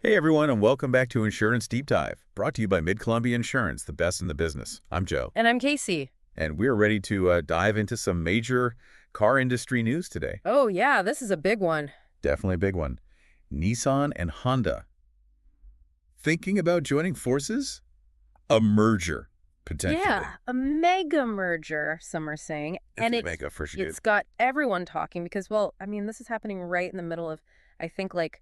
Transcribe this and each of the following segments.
Hey everyone, and welcome back to Insurance Deep Dive, brought to you by Mid-Columbia Insurance, the best in the business. I'm Joe, And I'm Casey. and we're ready to dive into some major car industry news today. Oh, yeah, this is a big one. Definitely a big one. Nissan and Honda. Thinking about joining forces? A merger, potentially. Yeah, a mega merger, some are saying. And It's mega for sure. it's got everyone talking because, well, I mean, this is happening right in the middle of, I think, like,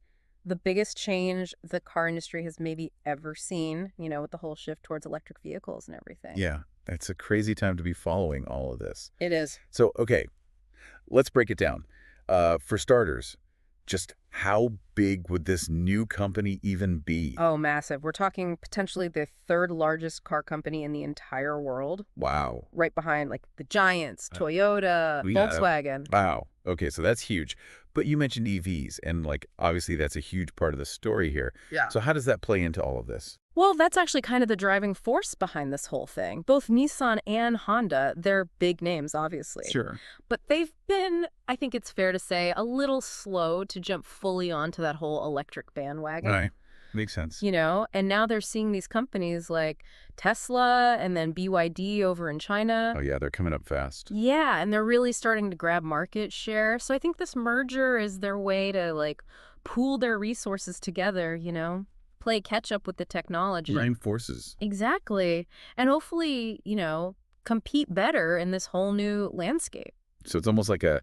the biggest change the car industry has maybe ever seen, with the whole shift towards electric vehicles and everything. Yeah, it's a crazy time to be following all of this. It is. So, okay, let's break it down. For starters, just how big would this new company even be? Oh, massive. We're talking potentially the third largest car company in the entire world, Wow. right behind, like, the giants, Toyota, Yeah. Volkswagen. Wow. Okay, so that's huge. But you mentioned EVs, and obviously that's a huge part of the story here. Yeah. So how does that play into all of this? Well, that's actually kind of the driving force behind this whole thing. Both Nissan and Honda, they're big names, obviously. Sure. But they've been, I think it's fair to say, a little slow to jump fully onto that whole electric bandwagon. Right. Makes sense. And now they're seeing these companies like Tesla and then BYD over in China. Oh, yeah, they're coming up fast. Yeah, and they're really starting to grab market share. So I think this merger is their way to, like, pool their resources together, play catch up with the technology. Join forces. Exactly. And hopefully, compete better in this whole new landscape. So it's almost like a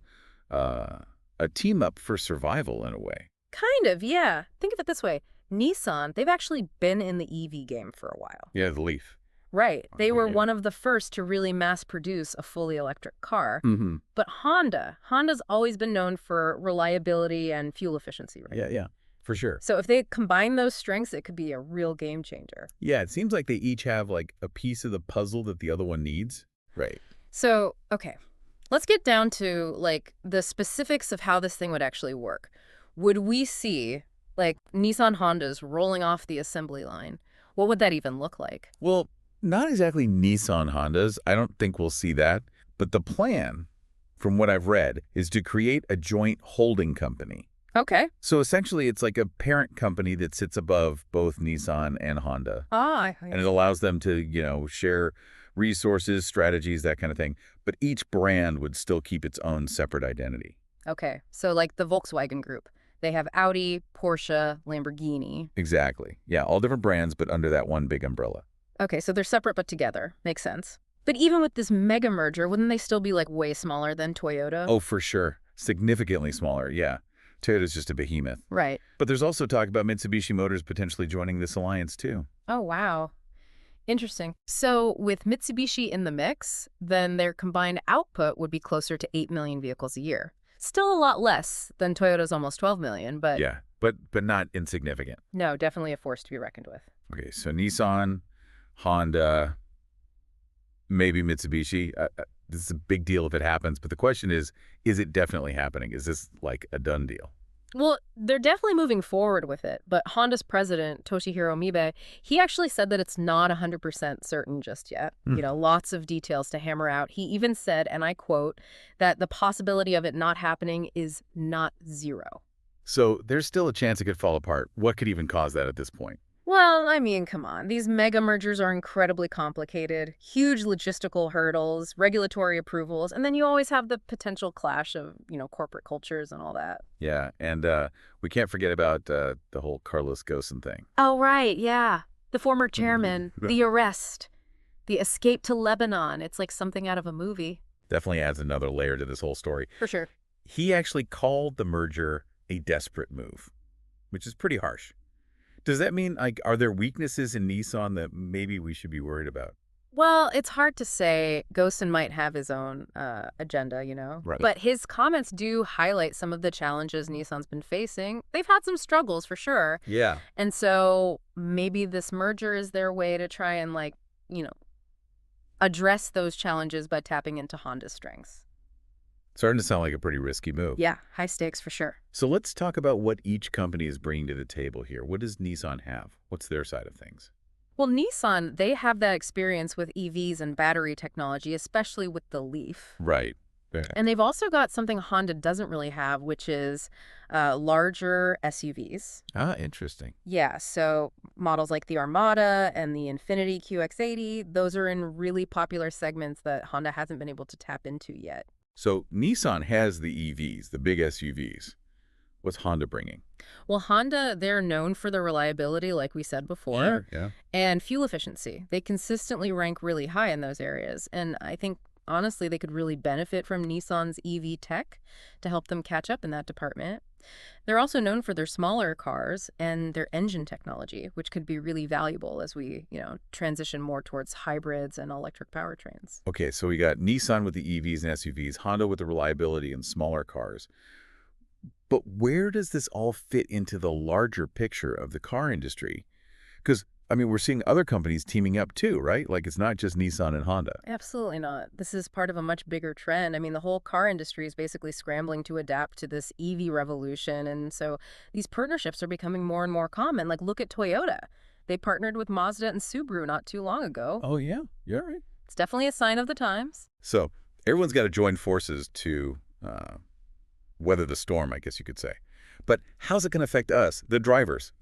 team up for survival in a way. Kind of, yeah. Think of it this way. Nissan, they've actually been in the EV game for a while. Yeah, the Leaf. Right. They were Yeah. one of the first to really mass produce a fully electric car. Mm-hmm. But Honda's always been known for reliability and fuel efficiency, right? Yeah, for sure. So if they combine those strengths, it could be a real game changer. Yeah, it seems like they each have a piece of the puzzle that the other one needs. Right. So, okay, let's get down to, like, the specifics of how this thing would actually work. Would we see, like, Nissan Hondas rolling off the assembly line? What would that even look like? Well, not exactly Nissan Hondas. I don't think we'll see that. But the plan, from what I've read, is to create a joint holding company. Okay. So essentially, it's like a parent company that sits above both Nissan and Honda. And it allows them to, share resources, strategies, that kind of thing. But each brand would still keep its own separate identity. Okay. So, like, the Volkswagen Group. They have Audi, Porsche, Lamborghini. Exactly. Yeah, all different brands, but under that one big umbrella. Okay, so they're separate but together. Makes sense. But even with this mega merger, wouldn't they still be, like, way smaller than Toyota? Oh, for sure. Significantly smaller, yeah. Toyota's just a behemoth. Right. But there's also talk about Mitsubishi Motors potentially joining this alliance, too. Oh, wow. Interesting. So with Mitsubishi in the mix, then their combined output would be closer to 8 million vehicles a year. Still a lot less than Toyota's almost 12 million, but Yeah, but not insignificant. no, definitely a force to be reckoned with. Okay, so Nissan, Honda, maybe Mitsubishi. This is a big deal if it happens, but the question is it definitely happening? Is this like a done deal? Well, they're definitely moving forward with it, but Honda's president, Toshihiro Mibe, he actually said that it's not 100% certain just yet. Lots of details to hammer out. He even said, and I quote, that the possibility of it not happening is not zero. So there's still a chance it could fall apart. What could even cause that at this point? Well, I mean, come on. These mega mergers are incredibly complicated, huge logistical hurdles, regulatory approvals, and then you always have the potential clash of, corporate cultures and all that. Yeah, and we can't forget about the whole Carlos Ghosn thing. Oh, right, yeah. The former chairman, the arrest, the escape to Lebanon. It's like something out of a movie. Definitely adds another layer to this whole story. For sure. He actually called the merger a desperate move, which is pretty harsh. Does that mean, are there weaknesses in Nissan that maybe we should be worried about? Well, it's hard to say. Ghosn might have his own agenda, Right. But his comments do highlight some of the challenges Nissan's been facing. They've had some struggles, for sure. Yeah. And so maybe this merger is their way to try and, address those challenges by tapping into Honda's strengths. Starting to sound like a pretty risky move. Yeah, high stakes for sure. So let's talk about what each company is bringing to the table here. What does Nissan have? What's their side of things? Well, Nissan, they have that experience with EVs and battery technology, especially with the Leaf. Right. Yeah. And they've also got something Honda doesn't really have, which is larger SUVs. Ah, interesting. Yeah, so models like the Armada and the Infiniti QX80, those are in really popular segments that Honda hasn't been able to tap into yet. So Nissan has the EVs, the big SUVs. What's Honda bringing? Well, Honda, they're known for their reliability, like we said before, Sure, yeah. and fuel efficiency. They consistently rank really high in those areas. And I think, honestly, they could really benefit from Nissan's EV tech to help them catch up in that department. They're also known for their smaller cars and their engine technology, which could be really valuable as we, transition more towards hybrids and electric powertrains. Okay, so we got Nissan with the EVs and SUVs, Honda with the reliability and smaller cars. But where does this all fit into the larger picture of the car industry? Because, we're seeing other companies teaming up too, right? Like it's not just Nissan and Honda. Absolutely not. This is part of a much bigger trend. The whole car industry is basically scrambling to adapt to this EV revolution. And so these partnerships are becoming more and more common. Like, look at Toyota. They partnered with Mazda and Subaru not too long ago. Oh, yeah. You're right. It's definitely a sign of the times. So everyone's got to join forces to weather the storm, I guess you could say. But how's it going to affect us, the drivers,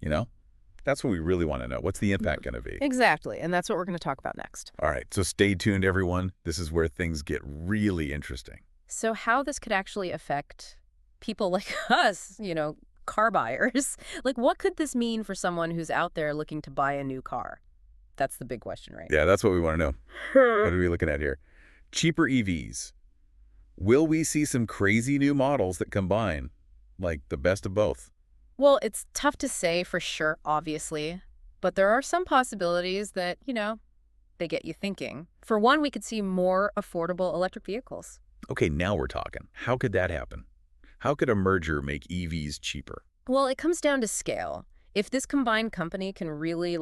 That's what we really want to know. What's the impact going to be? Exactly, and that's what we're going to talk about next. All right, so stay tuned, everyone. This is where things get really interesting. So how this could actually affect people like us, car buyers. Like, what could this mean for someone who's out there looking to buy a new car? That's the big question, right? Yeah, that's what we want to know. What are we looking at here? Cheaper EVs. Will we see some crazy new models that combine, like the best of both? Well, it's tough to say for sure, obviously, but there are some possibilities that, they get you thinking. For one, we could see more affordable electric vehicles. Okay, now we're talking. How could that happen? How could a merger make EVs cheaper? Well, it comes down to scale. If this combined company can really,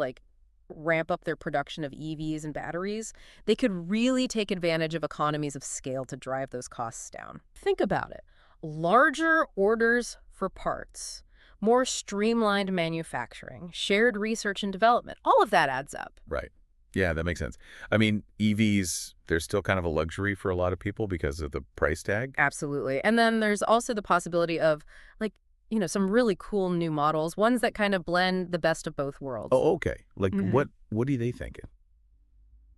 ramp up their production of EVs and batteries, they could really take advantage of economies of scale to drive those costs down. Think about it. Larger orders for parts, more streamlined manufacturing, shared research and development, all of that adds up. Right. Yeah, that makes sense. EVs, they're still kind of a luxury for a lot of people because of the price tag. Absolutely. And then there's also the possibility of, some really cool new models, ones that kind of blend the best of both worlds. Oh, okay. Like what are they thinking?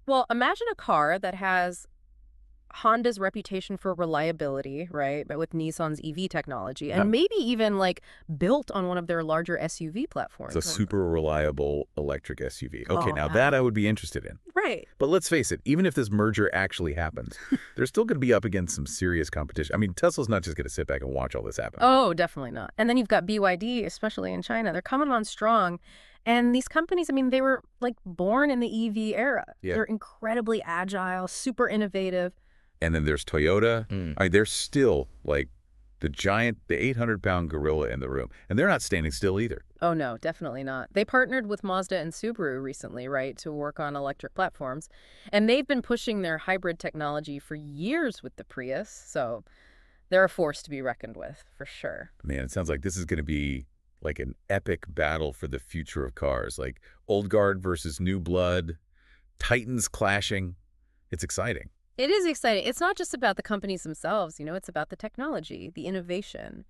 Well, imagine a car that has Honda's reputation for reliability, right, but with Nissan's EV technology, and maybe even built on one of their larger SUV platforms. It's a super reliable electric SUV. Okay, now wow. that I would be interested in. Right. But let's face it, even if this merger actually happens, they're still going to be up against some serious competition. Tesla's not just going to sit back and watch all this happen. Oh, definitely not. And then you've got BYD, especially in China. They're coming on strong. And these companies, they were born in the EV era. Yeah. They're incredibly agile, super innovative. And then there's Toyota. They're still the 800-pound gorilla in the room. And they're not standing still either. Oh, no, definitely not. They partnered with Mazda and Subaru recently, right, to work on electric platforms. And they've been pushing their hybrid technology for years with the Prius. So they're a force to be reckoned with, for sure. Man, it sounds like this is going to be an epic battle for the future of cars. Old guard versus new blood, titans clashing. It's exciting. It is exciting. It's not just about the companies themselves, it's about the technology, the innovation,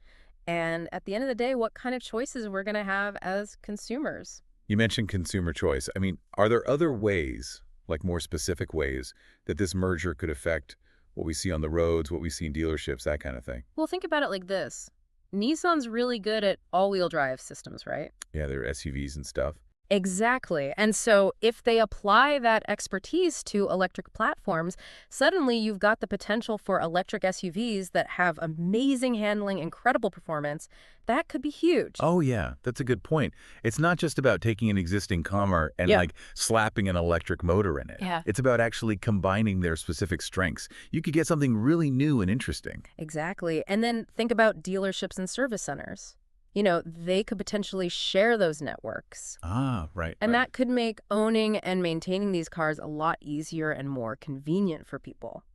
and at the end of the day, what kind of choices we're going to have as consumers. You mentioned consumer choice. Are there other ways, more specific ways, that this merger could affect what we see on the roads, what we see in dealerships, that kind of thing? Well, think about it like this. Nissan's really good at all-wheel drive systems, right? Yeah, they're SUVs and stuff. Exactly. And so if they apply that expertise to electric platforms, suddenly you've got the potential for electric SUVs that have amazing handling, incredible performance. That could be huge. Oh, yeah. That's a good point. It's not just about taking an existing car and slapping an electric motor in it. Yeah. It's about actually combining their specific strengths. You could get something really new and interesting. Exactly. And then think about dealerships and service centers. They could potentially share those networks. Ah, right. And that could make owning and maintaining these cars a lot easier and more convenient for people.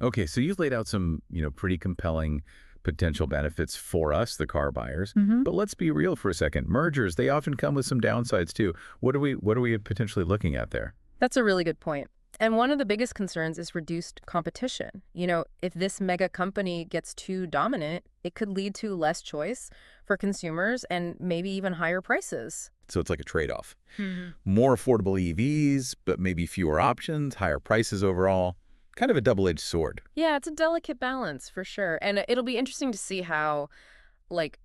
Okay, so you've laid out some, pretty compelling potential benefits for us, the car buyers. But let's be real for a second. Mergers, they often come with some downsides too. What are we potentially looking at there? That's a really good point. And one of the biggest concerns is reduced competition. If this mega company gets too dominant, it could lead to less choice for consumers and maybe even higher prices. So it's like a trade-off. Hmm. More affordable EVs, but maybe fewer options, higher prices overall. Kind of a double-edged sword. Yeah, it's a delicate balance for sure. And it'll be interesting to see how, like,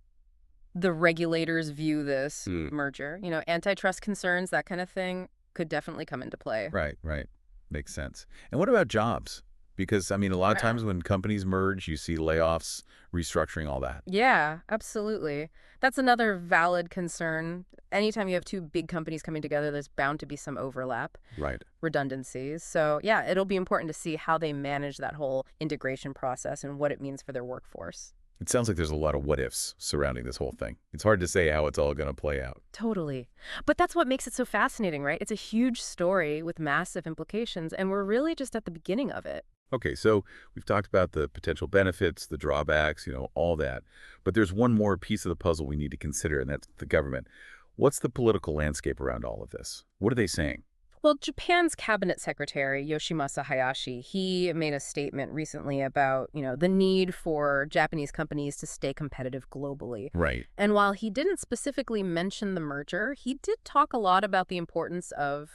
the regulators view this merger. Antitrust concerns, that kind of thing, could definitely come into play. Right, right. Makes sense. And what about jobs? Because, I mean, a lot of times when companies merge, you see layoffs, restructuring, all that. Yeah, absolutely. That's another valid concern. Anytime you have two big companies coming together, there's bound to be some overlap, Right. redundancies. So, yeah, it'll be important to see how they manage that whole integration process and what it means for their workforce. It sounds like there's a lot of what-ifs surrounding this whole thing. It's hard to say how it's all going to play out. Totally. But that's what makes it so fascinating, right? It's a huge story with massive implications, and we're really just at the beginning of it. Okay, so we've talked about the potential benefits, the drawbacks, all that. But there's one more piece of the puzzle we need to consider, and that's the government. What's the political landscape around all of this? What are they saying? Well, Japan's cabinet secretary, Yoshimasa Hayashi, he made a statement recently about, the need for Japanese companies to stay competitive globally. Right. And while he didn't specifically mention the merger, he did talk a lot about the importance of,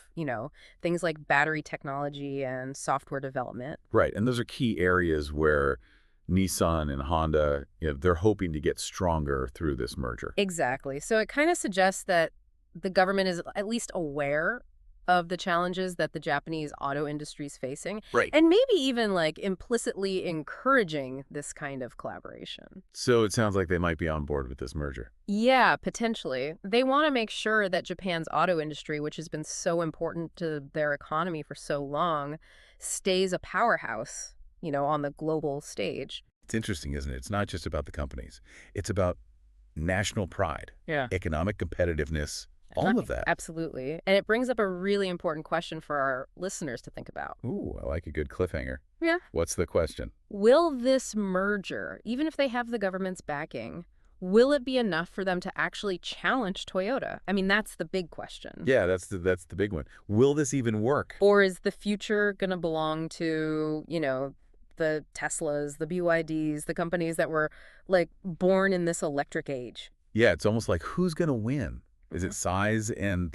things like battery technology and software development. Right, and those are key areas where Nissan and Honda, they're hoping to get stronger through this merger. Exactly. So it kind of suggests that the government is at least aware of the challenges that the Japanese auto industry is facing, Right. and maybe even implicitly encouraging this kind of collaboration. So it sounds like they might be on board with this merger. Yeah, potentially. They want to make sure that Japan's auto industry, which has been so important to their economy for so long, stays a powerhouse, on the global stage. It's interesting, isn't it? It's not just about the companies. It's about national pride, Yeah. economic competitiveness, all of that. Absolutely. And it brings up a really important question for our listeners to think about. Ooh, I like a good cliffhanger. Yeah. What's the question? Will this merger, even if they have the government's backing, will it be enough for them to actually challenge Toyota? I mean, that's the big question. Yeah, that's the big one. Will this even work? Or is the future going to belong to, the Teslas, the BYDs, the companies that were born in this electric age? Yeah, it's almost like who's going to win? Is it size and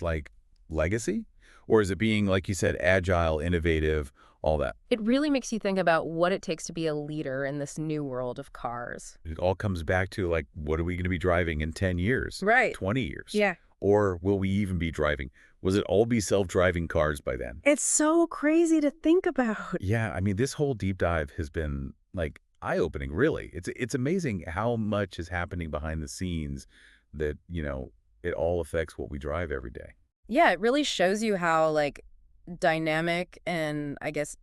legacy? Or is it being, like you said, agile, innovative, all that? It really makes you think about what it takes to be a leader in this new world of cars. It all comes back to what are we going to be driving in 10 years? Right. 20 years? Yeah. Or will we even be driving? Was it all be self-driving cars by then? It's so crazy to think about. Yeah, I mean, this whole deep dive has been eye-opening, really. It's amazing how much is happening behind the scenes that, it all affects what we drive every day. Yeah, it really shows you how dynamic and I guess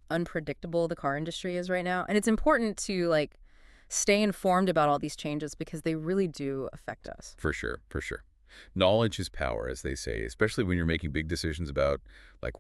unpredictable the car industry is right now. And it's important to stay informed about all these changes because they really do affect us. For sure, for sure. Knowledge is power, as they say, especially when you're making big decisions about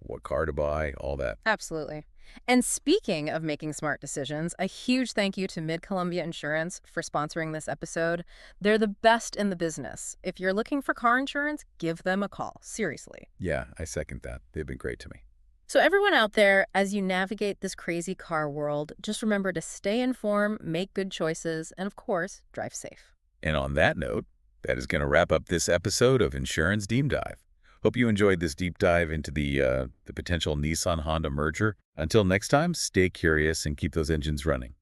what car to buy, all that. Absolutely. And speaking of making smart decisions, a huge thank you to Mid-Columbia Insurance for sponsoring this episode. They're the best in the business. If you're looking for car insurance, give them a call. Seriously. Yeah, I second that. They've been great to me. So everyone out there, as you navigate this crazy car world, just remember to stay informed, make good choices, and of course, drive safe. And on that note, that is going to wrap up this episode of Insurance Deep Dive. Hope you enjoyed this deep dive into the potential Nissan-Honda merger. Until next time, stay curious and keep those engines running.